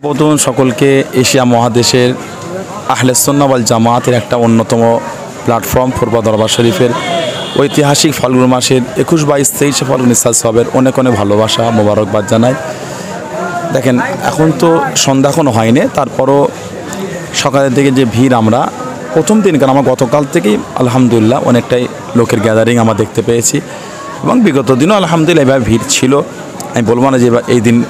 প্রথম সকলকে এশিয়া মহাদেশের আহলে সুন্নাহ ওয়াল জামাতের একটা অন্যতম প্ল্যাটফর্ম ফুরফা দরবার শরীফের ঐতিহাসিক ফাল্গুন মাসের 21, 22, 23 ফাল্গুন ইসলাম সবের অনেক অনেক ভালোবাসা মোবারকবাদ জানাই। দেখেন এখন তো সন্ধ্যা এখনও হয়নি, তারপরও সকালের দিকে যে ভিড় আমরা প্রথম দিন, কারণ আমার গতকাল থেকেই আলহামদুলিল্লাহ অনেকটাই লোকের গ্যাদারিং আমরা দেখতে পেয়েছি এবং বিগত দিনও আলহামদুলিল্লাহ এভাবে ভিড় ছিল। আমি বলবো না যে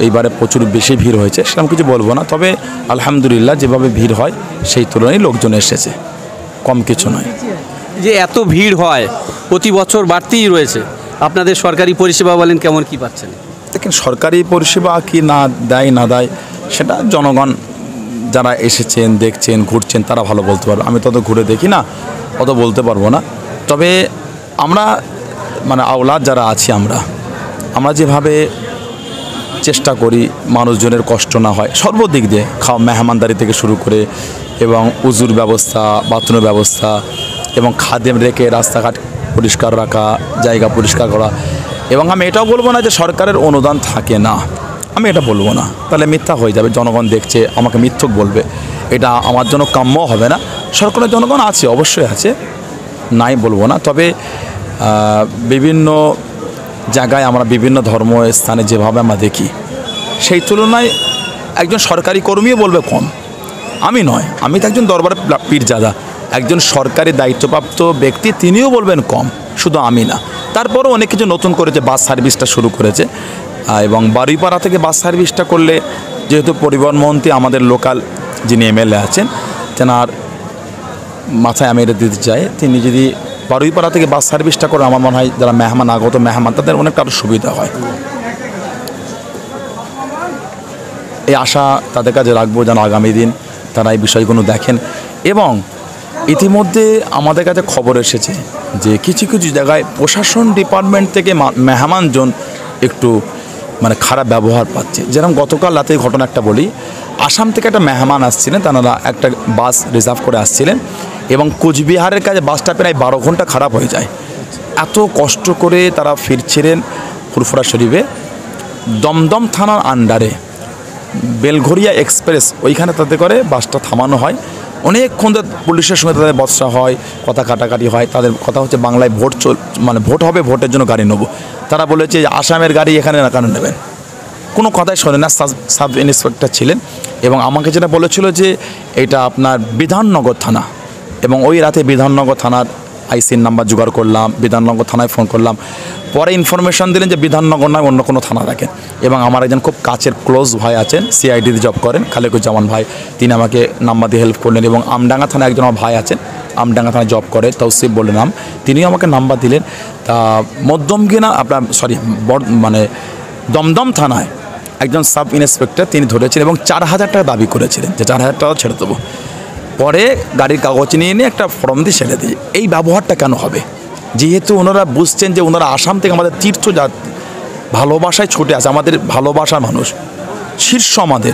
এইবারে প্রচুর বেশি ভিড় হয়েছে, সেরকম কিছু বলবো না, তবে আলহামদুলিল্লাহ যেভাবে ভিড় হয় সেই তুলনায় লোকজন এসেছে, কম কিছু নয়। যে এত ভিড় হয় প্রতি বছর বাড়তেই রয়েছে, আপনাদের সরকারি পরিষেবা বলেন কেমন কি পাচ্ছেন? দেখেন সরকারি পরিষেবা কি না দেয় সেটা জনগণ যারা এসেছেন দেখছেন ঘুরছেন তারা ভালো বলতে পারবে। আমি তত ঘুরে দেখি না, অত বলতে পারবো না। তবে আমরা আওলাদ যারা আছি আমরা যেভাবে চেষ্টা করি মানুষজনের কষ্ট না হয় সর্বদিক দিয়ে, মেহমানদারি থেকে শুরু করে এবং উজুর ব্যবস্থা, বাথরুমের ব্যবস্থা এবং খাদেম রেখে রাস্তাঘাট পরিষ্কার রাখা, জায়গা পরিষ্কার করা। এবং আমি এটাও বলবো না যে সরকারের অনুদান থাকে না, আমি এটা বলবো না, তাহলে মিথ্যা হয়ে যাবে, জনগণ দেখছে আমাকে মিথ্যক বলবে, এটা আমার জন্য কাম্য হবে না। সরকারের জনগণ আছে, অবশ্যই আছে, নাই বলবো না। তবে বিভিন্ন জায়গায় আমরা বিভিন্ন ধর্ম স্থানে যেভাবে আমরা দেখি সেই তুলনায় একজন সরকারি কর্মীও বলবে কম, আমি নয়, আমি তো একজন দরবারে পীরজাদা, একজন সরকারি দায়িত্বপ্রাপ্ত ব্যক্তি তিনিও বলবেন কম, শুধু আমি না। তারপরও অনেক কিছু নতুন করেছে, বাস সার্ভিসটা শুরু করেছে এবং বারুইপাড়া থেকে বাস সার্ভিসটা করলে যেহেতু পরিবহন মন্ত্রী আমাদের লোকাল যিনি এমএলএ আছেন তেনার মাথায় আমি এটা দিতে চাই, তিনি যদি বারুইপাড়া থেকে বাস সার্ভিসটা করে আমার মনে হয় যারা আগত মেহমান তাদের অনেকটা আরও সুবিধা হয়। এই আশা তাদের কাছে রাখবো যেন আগামী দিন তারা এই বিষয়গুলো দেখেন। এবং ইতিমধ্যে আমাদের কাছে খবর এসেছে যে কিছু কিছু জায়গায় প্রশাসন ডিপার্টমেন্ট থেকে মেহমানজন একটু খারাপ ব্যবহার পাচ্ছে। যেরকম গতকাল রাতে ঘটনা একটা বলি, আসাম থেকে একটা মেহমান আসছিলেন, তারা একটা বাস রিজার্ভ করে আসছিলেন এবং কোচবিহারের কাছে বাসটা প্রায় 12 ঘন্টা খারাপ হয়ে যায়। এত কষ্ট করে তারা ফিরছিলেন ফুরফুরা শরীফে, দমদম থানার আন্ডারে বেলঘরিয়া এক্সপ্রেস ওইখানে তাতে করে বাসটা থামানো হয়। অনেকক্ষণ পুলিশের সঙ্গে তাদের বচসা হয়, কথা কাটাকাটি হয়। তাদের কথা হচ্ছে বাংলায় ভোট হবে, ভোটের জন্য গাড়ি নেবো। তারা বলেছে আসামের গাড়ি এখানে না কেন নেবেন, কোনো কথাই শোনে না। সাব ইন্সপেক্টর ছিলেন এবং আমাকে যেটা বলেছিল যে এটা আপনার বিধাননগর থানা, এবং ওই রাতে বিধাননগর থানার আইসির নাম্বার জোগাড় করলাম, বিধাননগর থানায় ফোন করলাম। পরে ইনফরমেশন দিলেন যে বিধাননগর নয়, অন্য কোনো থানা রাখেন। এবং আমার একজন খুব কাছের ক্লোজ ভাই আছেন, সিআইডিতে জব করেন, খালেকুজ্জামান ভাই, তিনি আমাকে নাম্বার দিয়ে হেল্প করলেন। এবং আমডাঙ্গা থানায় একজন আমার ভাই আছেন, আমডাঙ্গা থানায় জব করে, তৌসিফ বলে নাম, তিনিও আমাকে নাম্বার দিলেন। তা দমদম থানায় একজন সাব ইন্সপেক্টর তিনি ধরেছেন এবং 4000 টাকা দাবি করেছিলেন যে 4000 টাকা ছেড়ে দেবো। পরে গাড়ির কাগজ নিয়ে একটা ফর্ম দিয়ে ছেড়ে দিই। এই ব্যবহারটা কেন হবে? যেহেতু ওনারা বুঝছেন যে ওনারা আসাম থেকে আমাদের তীর্থযাত্রী, ভালোবাসায় ছুটে আসে, আমাদের ভালোবাসার মানুষ, শীর্ষ আমাদের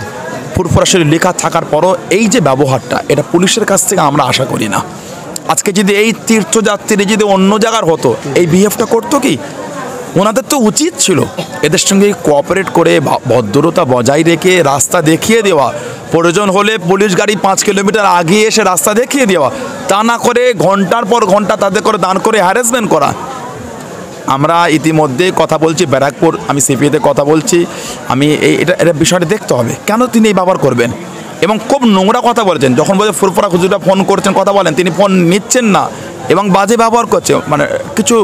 ফুরফুরা শরীফ লেখা থাকার পরও এই যে ব্যবহারটা, এটা পুলিশের কাছ থেকে আমরা আশা করি না। আজকে যদি এই তীর্থযাত্রী যদি অন্য জায়গার হতো এই বিহেভটা করতো কি? ওনাদের তো উচিত ছিল এদের সঙ্গে কোঅপারেট করে ভদ্রতা বজায় রেখে রাস্তা দেখিয়ে দেওয়া, প্রয়োজন হলে পুলিশ গাড়ি 5 কিলোমিটার আগে এসে রাস্তা দেখিয়ে দেওয়া, তা না করে ঘন্টার পর ঘন্টা তাদের করে দান করে হ্যারাসমেন্ট করা। আমরা ইতিমধ্যে কথা বলছি ব্যারাকপুর, আমি সিপিতে কথা বলছি, আমি এটা বিষয়টা দেখতে হবে কেন তিনি এই ব্যবহার করবেন। এবং খুব নোংরা কথা বলেছেন, যখন বলে ফুরফুরা হুজুরটা ফোন করছেন কথা বলেন, তিনি ফোন নিচ্ছেন না এবং বাজে ব্যবহার করছে, কিছু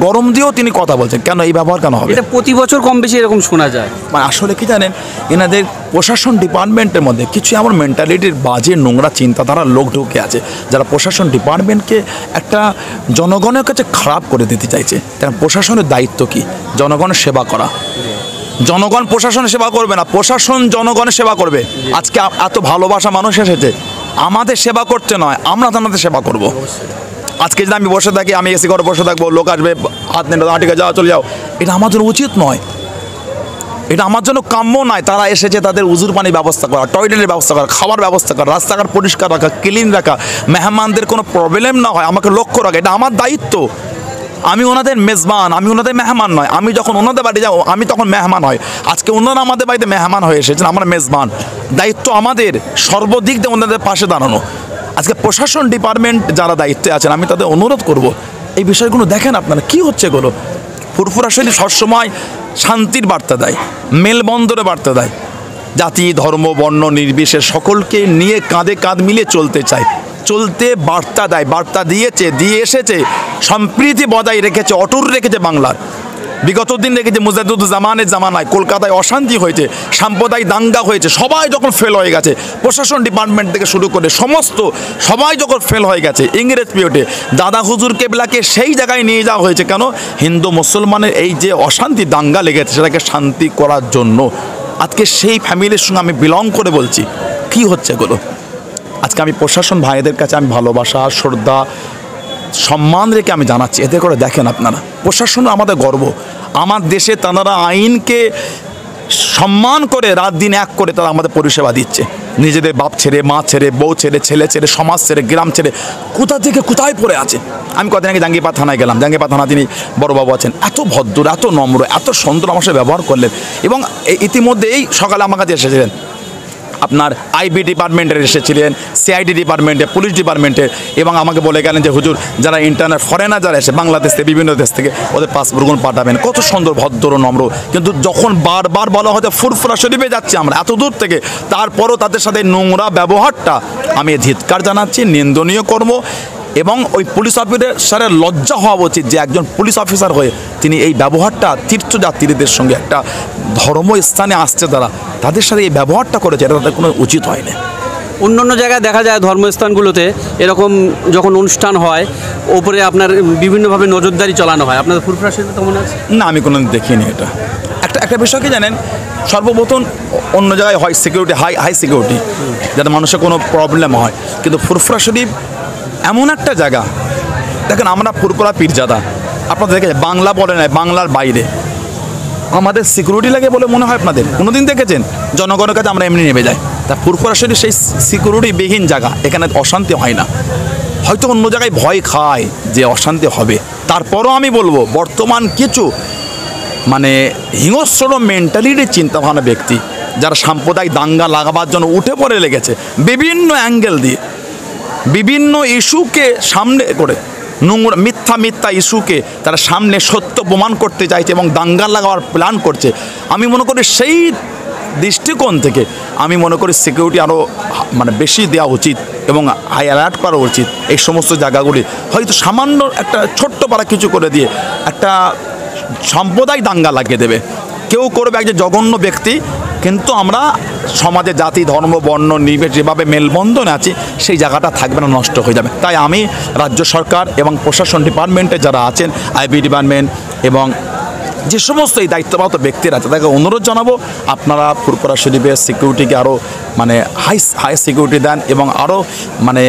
গরম দিয়েও তিনি কথা বলছেন। কেন এই ব্যবহার কেন হবে? এটা প্রতি বছর কম বেশি এরকম শোনা যায়। আসলে কি জানেন, এনাদের প্রশাসন ডিপার্টমেন্টের মধ্যে কিছু এমন মেন্টালিটির বাজে নোংরা চিন্তাধারার লোক ঢুকে আছে যারা প্রশাসন ডিপার্টমেন্টকে একটা জনগণের কাছে খারাপ করে দিতে চাইছে। কারণ প্রশাসনের দায়িত্ব কি? জনগণের সেবা করা। জনগণ প্রশাসনের সেবা করবে না, প্রশাসন জনগণের সেবা করবে। আজকে এত ভালোবাসা মানুষ এসেছে, আমাদের সেবা করতে নয়, আমরা তাদের সেবা করব। আজকে যদি আমি বসে থাকি, আমি এসি ঘরে বসে থাকবো, লোক আসবে হাত নেই, ঠিক আছে যাও চলে যাও, এটা আমার জন্য উচিত নয়, এটা আমার জন্য কাম্য নয়। তারা এসেছে তাদের উজুর পানির ব্যবস্থা করা, টয়লেটের ব্যবস্থা করা, খাবার ব্যবস্থা করা, রাস্তাঘাট পরিষ্কার রাখা, ক্লিন রাখা, মেহমানদের কোনো প্রবলেম না হয় আমাকে লক্ষ্য রাখা, এটা আমার দায়িত্ব। আমি ওনাদের মেজবান, আমি ওনাদের মেহমান নয়। আমি যখন ওনাদের বাড়ি যাবো আমি তখন মেহমান হয়। আজকে ওনারা আমাদের বাড়িতে মেহমান হয়ে এসেছেন, আমরা মেজবান। দায়িত্ব আমাদের সর্বদিক দিয়ে ওনাদের পাশে দাঁড়ানো। আজকে প্রশাসন ডিপার্টমেন্ট যারা দায়িত্বে আছেন আমি তাদের অনুরোধ করব, এই বিষয়গুলো দেখেন আপনারা কী হচ্ছে এগুলো। ফুরফুরা শরীফ সবসময় শান্তির বার্তা দেয়, মেলবন্ধনের বার্তা দেয়, জাতি ধর্ম বর্ণ নির্বিশেষে সকলকে নিয়ে কাঁধে কাঁধ মিলিয়ে চলতে চায়, চলতে বার্তা দেয়, বার্তা দিয়েছে, দিয়ে এসেছে, সম্প্রীতি বজায় রেখেছে, অটুট রেখেছে বাংলার। বিগত দিন দেখেছে মুজাদ্দুজ্জামানের জামানায় কলকাতায় অশান্তি হয়েছে, সাম্প্রদায়িক দাঙ্গা হয়েছে, সবাই যখন ফেল হয়ে গেছে, প্রশাসন ডিপার্টমেন্ট থেকে শুরু করে সবাই যখন ফেল হয়ে গেছে, ইংরেজ পিরিয়ডে দাদা হুজুর কেবলাকে সেই জায়গায় নিয়ে যাওয়া হয়েছে। কেন? হিন্দু মুসলমানের এই যে অশান্তি দাঙ্গা লেগেছে সেটাকে শান্তি করার জন্য। আজকে সেই ফ্যামিলির সঙ্গে আমি বিলং করে বলছি কি হচ্ছে এগুলো। আজকে আমি প্রশাসন ভাইদের কাছে আমি ভালোবাসা শ্রদ্ধা সম্মান রেখে আমি জানাচ্ছি, এতে করে দেখেন আপনারা প্রশাসন আমাদের গর্ব। আমার দেশে তারা আইনকে সম্মান করে রাত দিন এক করে তারা আমাদের পরিষেবা দিচ্ছে। নিজেদের বাপ ছেড়ে, মা ছেড়ে, বউ ছেড়ে, ছেলে ছেড়ে, সমাজ ছেড়ে, গ্রাম ছেড়ে কোথা থেকে কোথায় পড়ে আছে। আমি কদিন আগে জাঙ্গিপাড়া থানায় গেলাম, জাঙ্গিপাড়া থানা তিনি বড়বাবু আছেন, এত ভদ্র, এত নম্র, এত সুন্দর আমার সাথে ব্যবহার করলেন। এবং ইতিমধ্যেই সকালে আমার কাছে এসেছিলেন আপনার আইবি ডিপার্টমেন্টের এসেছিলেন, সিআইডি ডিপার্টমেন্টে, পুলিশ ডিপার্টমেন্টের, এবং আমাকে বলে গেলেন যে হুজুর যারা ইন্টারনেট ফরেনার যারা এসে বাংলাদেশ থেকে বিভিন্ন দেশ থেকে ওদের পাসপোর্টগুলো পাঠাবেন। কত সুন্দর ভদ্র নম্র। কিন্তু যখন বারবার বলা হয়তো ফুরফুরা শরীফে যাচ্ছি আমরা এত দূর থেকে, তারপরও তাদের সাথে নোংরা ব্যবহারটা আমি ধিক্কার জানাচ্ছি, নিন্দনীয় কর্ম। এবং ওই পুলিশ অফিসারের লজ্জা হওয়া উচিত যে একজন পুলিশ অফিসার হয়ে তিনি এই ব্যবহারটা তীর্থযাত্রীদের সঙ্গে একটা ধর্মস্থানে আসছে তাদের সাথে এই ব্যবহারটা করেছে, এটা তাদের কোনো উচিত হয় না। অন্য অন্য জায়গায় দেখা যায় ধর্মস্থানগুলোতে এরকম যখন অনুষ্ঠান হয় ওপরে আপনার বিভিন্নভাবে নজরদারি চালানো হয়, আপনাদের ফুরফুরা শরীফে তেমন আছে না? আমি কোনো দেখিনি এটা। একটা বিষয় কি জানেন, সর্বপ্রথম অন্য জায়গায় হয় সিকিউরিটি, হাই সিকিউরিটি, যাতে মানুষের কোনো প্রবলেম হয়। কিন্তু ফুরফুরা শরীফ এমন একটা জায়গা, দেখেন আমরা ফুরফুরা পীরজাদা, আপনাদের দেখে বাংলা বলে নয়, বাংলার বাইরে আমাদের সিকিউরিটি লাগে বলে মনে হয় আপনাদের? কোনোদিন দেখেছেন? জনগণের কাছে আমরা এমনি নেমে যাই। তা ফুরফুরা শরীফ সেই সিকিউরিটিবিহীন জায়গা, এখানে অশান্তি হয় না। হয়তো অন্য জায়গায় ভয় খায় যে অশান্তি হবে, তারপরও আমি বলবো বর্তমান কিছু মানে হিংস্র মেন্টালিটির চিন্তাভাবনা ব্যক্তি যারা সাম্প্রদায়িক দাঙ্গা লাগাবার জন্য উঠে পড়ে লেগেছে, বিভিন্ন অ্যাঙ্গেল দিয়ে বিভিন্ন ইস্যুকে সামনে করে, নোংরা মিথ্যা ইস্যুকে তারা সামনে সত্য প্রমাণ করতে চাইছে এবং দাঙ্গা লাগাবার প্ল্যান করছে। আমি মনে করি সেই দৃষ্টিকোণ থেকে আমি মনে করি সিকিউরিটি আরও মানে বেশি দেওয়া উচিত এবং হাই অ্যালার্ট করা উচিত। এই সমস্ত জায়গাগুলি হয়তো সামান্য একটা ছোট্ট পাড়া কিছু করে দিয়ে একটা সম্প্রদায় দাঙ্গা লাগিয়ে দেবে, কেউ করবে একজন জঘন্য ব্যক্তি, কিন্তু আমরা সমাজে জাতি ধর্ম বর্ণ নির্বিশেষে যেভাবে মেলবন্ধনে আছি সেই জায়গাটা থাকবে না, নষ্ট হয়ে যাবে। তাই আমি রাজ্য সরকার এবং প্রশাসন ডিপার্টমেন্টে যারা আছেন, আইবি ডিপার্টমেন্ট এবং যে সমস্ত এই দায়িত্বপ্রাপ্ত ব্যক্তিরা আছে তাকে অনুরোধ জানাবো আপনারা ফুরফুরা শরীফের সিকিউরিটিকে আরও মানে হাই সিকিউরিটি দেন এবং আরও মানে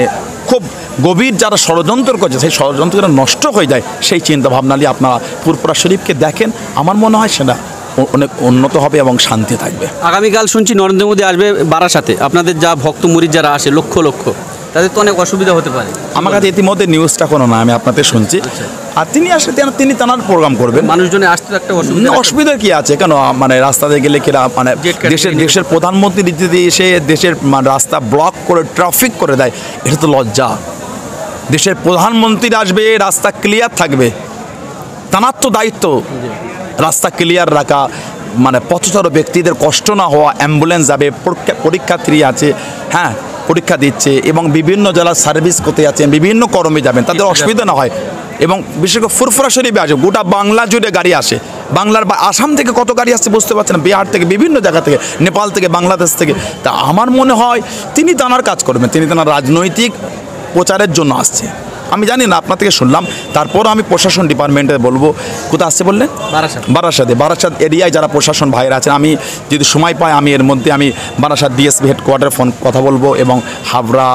খুব গভীর যারা ষড়যন্ত্র করছে সেই ষড়যন্ত্রটা নষ্ট হয়ে যায় সেই চিন্তাভাবনা নিয়ে আপনারা ফুরফুরা শরীফকে দেখেন। আমার মনে হয় সেটা অনেক উন্নত হবে এবং শান্তি থাকবে। আগামীকাল শুনছি নরেন্দ্র মোদী আসবে বারাসাতে, আপনাদের যা ভক্ত মুরিদ যারা আসে লক্ষ লক্ষ, তাদের তো অনেক অসুবিধা হতে পারে। আমার কাছে ইতিমধ্যে নিউজটা কোনো না, আমি আপনাদের শুনছি। আর তিনি আসলে তিনি তার প্রোগ্রাম করবেন, মানুষজনের আসতে একটা অসুবিধা কি আছে? কেন মানে রাস্তাতে গেলে কিরা মানে দেশের প্রধানমন্ত্রী যদি এসে দেশের রাস্তা ব্লক করে ট্রাফিক করে দেয়, এটা তো লজ্জা। দেশের প্রধানমন্ত্রী আসবে, রাস্তা ক্লিয়ার থাকবে, তার তো দায়িত্ব রাস্তা ক্লিয়ার রাখা, মানে পথচারী ব্যক্তিদের কষ্ট না হওয়া, অ্যাম্বুলেন্স যাবে, পরীক্ষার্থী আছে, হ্যাঁ পরীক্ষা দিচ্ছে এবং বিভিন্ন জেলার সার্ভিস করতে যাচ্ছেন, বিভিন্ন কর্মে যাবেন, তাদের অসুবিধা না হয়। এবং বিশেষ করে ফুরফুরা শরীফে আসে, গোটা বাংলা জুড়ে গাড়ি আসে, বাংলার বা আসাম থেকে কত গাড়ি আসছে বুঝতে পারছেন, বিহার থেকে বিভিন্ন জায়গা থেকে, নেপাল থেকে, বাংলাদেশ থেকে। তা আমার মনে হয় তিনি তাঁর কাজ করবেন, তিনি তাঁর রাজনৈতিক প্রচারের জন্য আসছে। আমি জানি না, আপনার থেকে শুনলাম। তারপরও আমি প্রশাসন ডিপার্টমেন্টে বলবো, কোথায় আসছে বললেন? বারাসাত এরিয়ায় যারা প্রশাসন ভাইরা আছেন, আমি যদি সময় পাই আমি এর মধ্যে আমি বারাসাত ডিএসপি হেডকোয়ার্টারে ফোন কথা বলবো এবং হাবড়া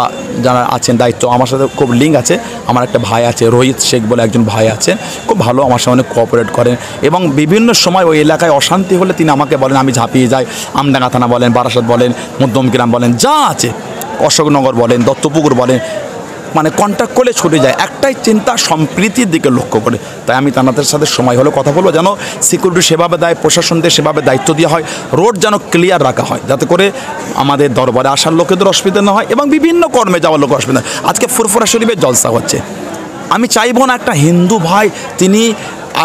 যারা আছেন দায়িত্ব, আমার সাথে খুব লিঙ্ক আছে। আমার একটা ভাই আছে রোহিত শেখ বলে একজন ভাই আছেন, খুব ভালো আমার সঙ্গে অনেক কোঅপারেট করেন এবং বিভিন্ন সময় ওই এলাকায় অশান্তি হলে তিনি আমাকে বলেন, আমি ঝাঁপিয়ে যাই। আমডাঙ্গা থানা বলেন, বারাসাত বলেন, মধ্যমগ্রাম বলেন, যা আছে, অশোকনগর বলেন, দত্তপুকুর বলেন, মানে কন্ট্যাক্ট করলে ছুটে যায়, একটাই চিন্তা সম্প্রীতির দিকে লক্ষ্য করে। তাই আমি তাদের সাথে সময় হলে কথা বলবো যেন সিকিউরিটি সেভাবে দেয়, প্রশাসনদের সেভাবে দায়িত্ব দেওয়া হয়, রোড যেন ক্লিয়ার রাখা হয়, যাতে করে আমাদের দরবারে আসার লোকেদের অসুবিধা না হয় এবং বিভিন্ন কর্মে যাওয়ার লোকের অসুবিধা। আজকে ফুরফুরা শরীফের জলসা হচ্ছে, আমি চাইবো না একটা হিন্দু ভাই তিনি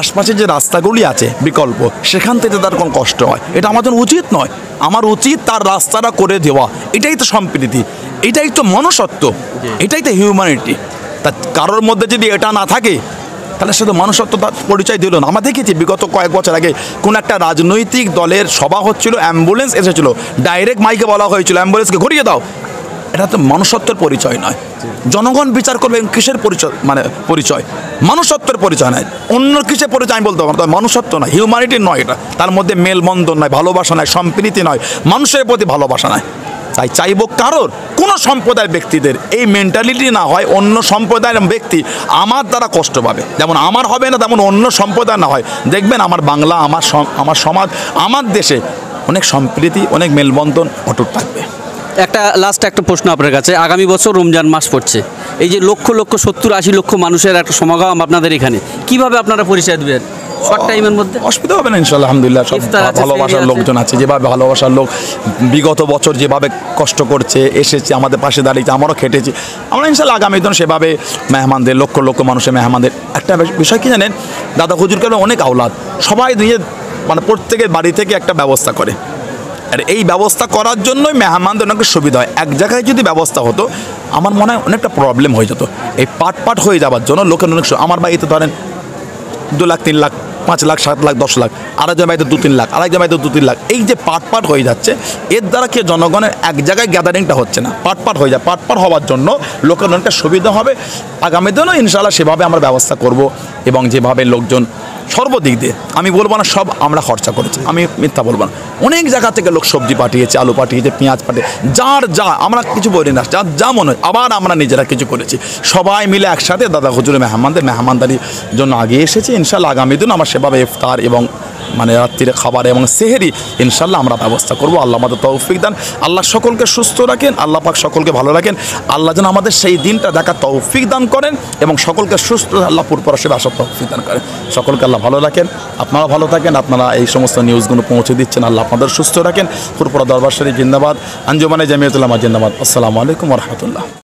আশপাশে যে রাস্তাগুলি আছে বিকল্প সেখান থেকে তার কোনো কষ্ট হয়, এটা আমাদের উচিত নয়। আমার উচিত তার রাস্তাটা করে দেওয়া, এটাই তো সম্প্রীতি, এটাই তো মনুষ্যত্ব, এটাই তো হিউম্যানিটি। তা কারোর মধ্যে যদি এটা না থাকে তাহলে সে তো মনুষ্যত্বতার পরিচয় দিল না। আমরা দেখেছি বিগত কয়েক বছর আগে কোন একটা রাজনৈতিক দলের সভা হচ্ছিল, অ্যাম্বুলেন্স এসেছিল, ডাইরেক্ট মাইকে বলা হয়েছিল অ্যাম্বুলেন্সকে ঘুরিয়ে দাও। এটা তো মনুষ্যত্বের পরিচয় নয়। জনগণ বিচার করবে কিসের পরিচয়, মানে পরিচয় মনুষ্যত্বের পরিচয় নয়, অন্য কিসের পরিচয় আমি বলতে পারবো, মনুষ্যত্ব নয়, হিউম্যানিটি নয়। এটা তার মধ্যে মেলবন্ধন নয়, ভালোবাসা নয়, সম্প্রীতি নয়, মানুষের প্রতি ভালোবাসা নয়। তাই চাইবো কারোর কোনো সম্প্রদায়ের ব্যক্তিদের এই মেন্টালিটি না হয় অন্য সম্প্রদায়ের ব্যক্তি আমার দ্বারা কষ্ট পাবে, যেমন আমার হবে না তেমন অন্য সম্প্রদায় না হয়। দেখবেন আমার বাংলা, আমার সমাজ, আমার দেশে অনেক সম্প্রীতি, অনেক মেলবন্ধন অটুট থাকবে। একটা প্রশ্ন আপনার কাছে, আগামী বছর রমজান মাস পড়ছে, এই যে লক্ষ লক্ষ 70-80 লক্ষ মানুষের একটা সমাগম আপনাদের এখানে, কিভাবে আপনারা পরিচয় দেবেন শর্ট টাইমের মধ্যে? অসুবিধা হবে না ইনশাল্লাহ, আলহামদুলিল্লাহ। সব ভালোবাসার লোকজন আছে, যেভাবে ভালোবাসার লোক বিগত বছর যেভাবে কষ্ট করছে এসেছে আমাদের পাশে দাঁড়িয়েছে, আমারও খেটেছি, আমরা ইনশাল্লাহ আগামী দিন সেভাবে মেহমানদের, লক্ষ লক্ষ মানুষের মেহমানদের। একটা বিষয় কি জানেন, দাদা হুজুরকে অনেক আওলাদ, সবাই নিয়ে মানে প্রত্যেকের বাড়ি থেকে একটা ব্যবস্থা করে, আর এই ব্যবস্থা করার জন্যই মেহমানদের অনেক সুবিধা হয়। এক জায়গায় যদি ব্যবস্থা হতো আমার মনে হয় অনেকটা প্রবলেম হয়ে যেত। এই পাট হয়ে যাওয়ার জন্য লোকের অনেক, আমার বাড়িতে ধরেন 2 লাখ 3 লাখ 5 লাখ 7 লাখ 10 লাখ, আরেকজন বাড়িতে 2-3 লাখ, আরেকজন বাড়িতে 2-3 লাখ, এই যে পাট হয়ে যাচ্ছে, এর দ্বারা কি জনগণের এক জায়গায় গ্যাদারিংটা হচ্ছে না, পাট হয়ে যায়। পাট হওয়ার জন্য লোকের অনেকটা সুবিধা হবে। আগামী দিনও ইনশাআল্লাহ সেভাবে আমরা ব্যবস্থা করব এবং যেভাবে লোকজন সর্বদিক দিয়ে, আমি বলবো না সব আমরা খরচা করেছি, আমি মিথ্যা বলবো না, অনেক জায়গা থেকে লোক সবজি পাঠিয়েছে, আলু পাঠিয়েছে, পেঁয়াজ পাঠিয়ে, যার যা আমরা কিছু বলি না, যার যা মনে হয়, আবার আমরা নিজেরা কিছু করেছি, সবাই মিলে একসাথে দাদা হুজুরের মেহমানদারির জন্য আগে এসেছি। ইনশাল্লাহ আগামী দিন আমার সেভাবে ইফতার এবং মানে রাত্রিরে খাবার এবং সেহেরি ইনশাল্লাহ আমরা ব্যবস্থা করবো। আল্লাহ আমাদের তৌফিক দান, আল্লাহ সকলকে সুস্থ রাখেন, আল্লাহ পাক সকলকে ভালো রাখেন, আল্লাহ যেন আমাদের সেই দিনটা দেখার তৌফিক দান করেন এবং সকলকে সুস্থ আল্লাহ পুরপুরা সেবা আসার তৌফিক দান করেন। সকলকে আল্লাহ ভালো রাখেন, আপনারা ভালো থাকেন, আপনারা এই সমস্ত নিউজগুলো পৌঁছে দিচ্ছেন, আল্লাহ আপনাদের সুস্থ রাখেন। পুরপুরা দরবার শরীফ জিন্দাবাদ, আঞ্জুমানে জামিয়াতুল উলামা জিন্দাবাদ। আসসালামু আলাইকুম ওয়া রাহমাতুল্লাহ।